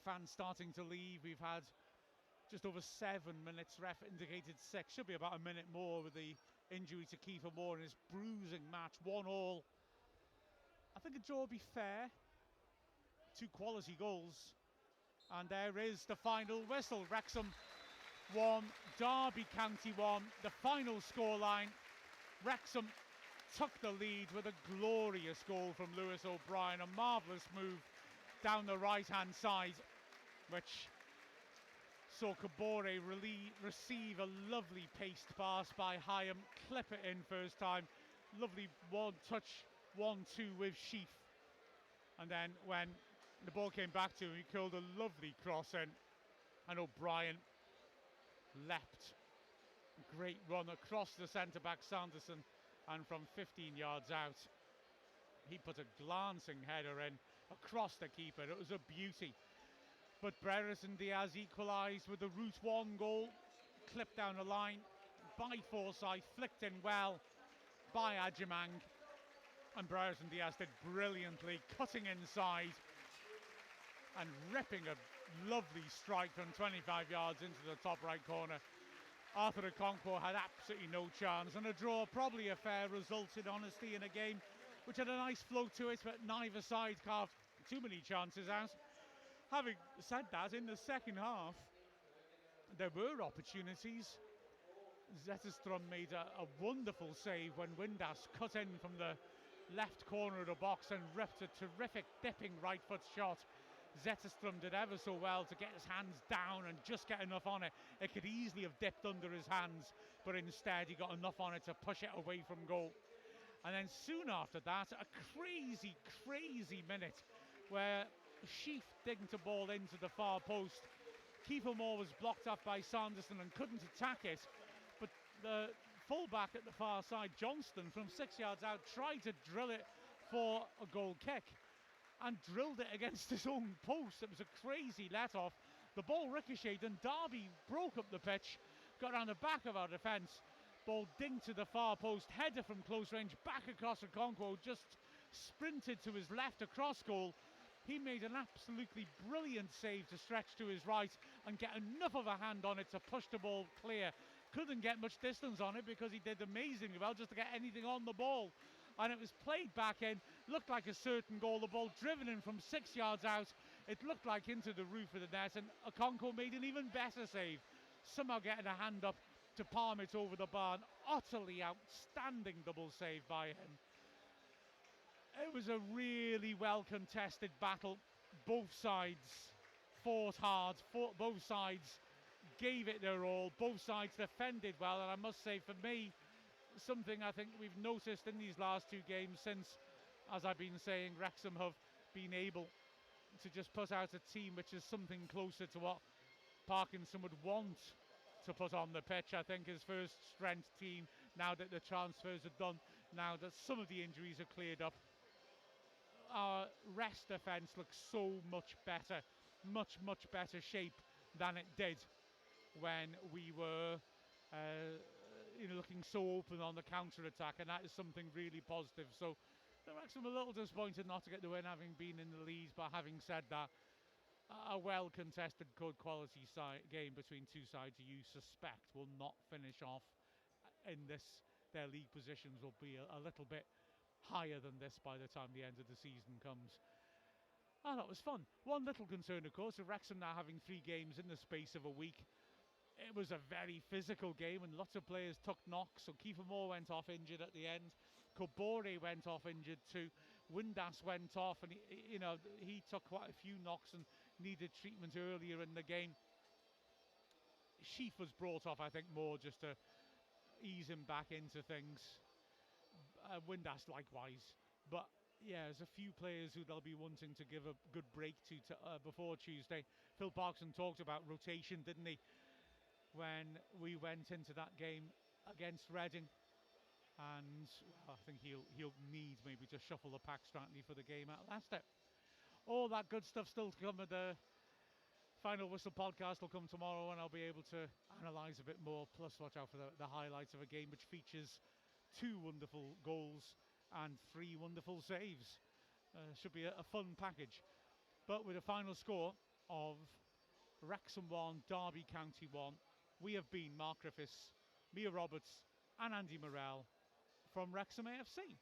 fans starting to leave. We've had just over 7 minutes, ref indicated 6, should be about a minute more with the injury to Kiefer Moore in his bruising match, 1-1. I think a draw would be fair. 2 quality goals. And there is the final whistle. Wrexham 1, Derby County 1. The final scoreline. Wrexham took the lead with a glorious goal from Lewis O'Brien. A marvellous move down the right-hand side, which saw Kabore receive a lovely paced pass by Hyam, clip it in first time. Lovely one-touch 1-2 with Sheaf. And then when the ball came back to him, he curled a lovely cross in, and O'Brien leapt. Great run across the centre-back Sanderson, and from 15 yards out, he put a glancing header in across the keeper. It was a beauty. But Brereton Diaz equalised with the Route 1 goal, clipped down the line by Forsyth, flicked in well by Ajimang, and Brereton Diaz did brilliantly, cutting inside and ripping a lovely strike from 25 yards into the top right corner. Arthur Okonkwo had absolutely no chance, and a draw, probably a fair result in honesty, in a game which had a nice flow to it, but neither side carved too many chances out. Having said that, in the second half there were opportunities. Zetterstrom made a wonderful save when Windass cut in from the left corner of the box and ripped a terrific dipping right foot shot. Zetterstrom did ever so well to get his hands down and just get enough on it. It could easily have dipped under his hands, but instead he got enough on it to push it away from goal. And then soon after that, a crazy minute where Sheaf digged a ball into the far post. Kiefer Moore was blocked off by Sanderson and couldn't attack it, but the fullback at the far side, Johnston, from 6 yards out, tried to drill it for a goal kick and drilled it against his own post. It was a crazy let-off. The ball ricocheted and Derby broke up the pitch, got around the back of our defence. Ball dinged to the far post, header from close range, back across Okonkwo, just sprinted to his left across goal. He made an absolutely brilliant save to stretch to his right and get enough of a hand on it to push the ball clear. Couldn't get much distance on it because he did amazingly well just to get anything on the ball. And it was played back in, looked like a certain goal. The ball driven in from 6 yards out. It looked like into the roof of the net, and Okonkwo made an even better save, somehow getting a hand up to palm it over the bar. An utterly outstanding double save by him. It was a really well contested battle. Both sides fought hard, both sides gave it their all, both sides defended well, and I must say, for me, something I think we've noticed in these last 2 games since, as I've been saying, Wrexham have been able to just put out a team which is something closer to what Parkinson would want to put on the pitch. I think his first strength team, now that the transfers are done, now that some of the injuries are cleared up, our rest defence looks so much better, much better shape than it did when we were looking so open on the counter-attack, and that is something really positive. So Wrexham a little disappointed not to get the win, having been in the lead, but having said that, a well-contested, good quality game between two sides you suspect will not finish off in this. Their league positions will be a little bit higher than this by the time the end of the season comes. Oh, that was fun. One little concern, of course, of Wrexham now having 3 games in the space of a week. It was a very physical game and lots of players took knocks. So Kiefer Moore went off injured at the end. Kabore went off injured too. Windass went off, and he took quite a few knocks and needed treatment earlier in the game. Sheaf was brought off, I think, more just to ease him back into things. Windass likewise. But yeah, there's a few players who they'll be wanting to give a good break to before Tuesday. Phil Parkinson talked about rotation, didn't he, when we went into that game against Reading, and I think he'll need maybe to shuffle the pack slightly for the game at Leicester. All that good stuff still to come with the Final Whistle podcast. Will come tomorrow and I'll be able to analyse a bit more, plus watch out for the highlights of a game which features 2 wonderful goals and 3 wonderful saves. Should be a fun package. But with a final score of Wrexham 1, Derby County 1. We have been Mark Griffiths, Mia Roberts and Andy Morell from Wrexham AFC.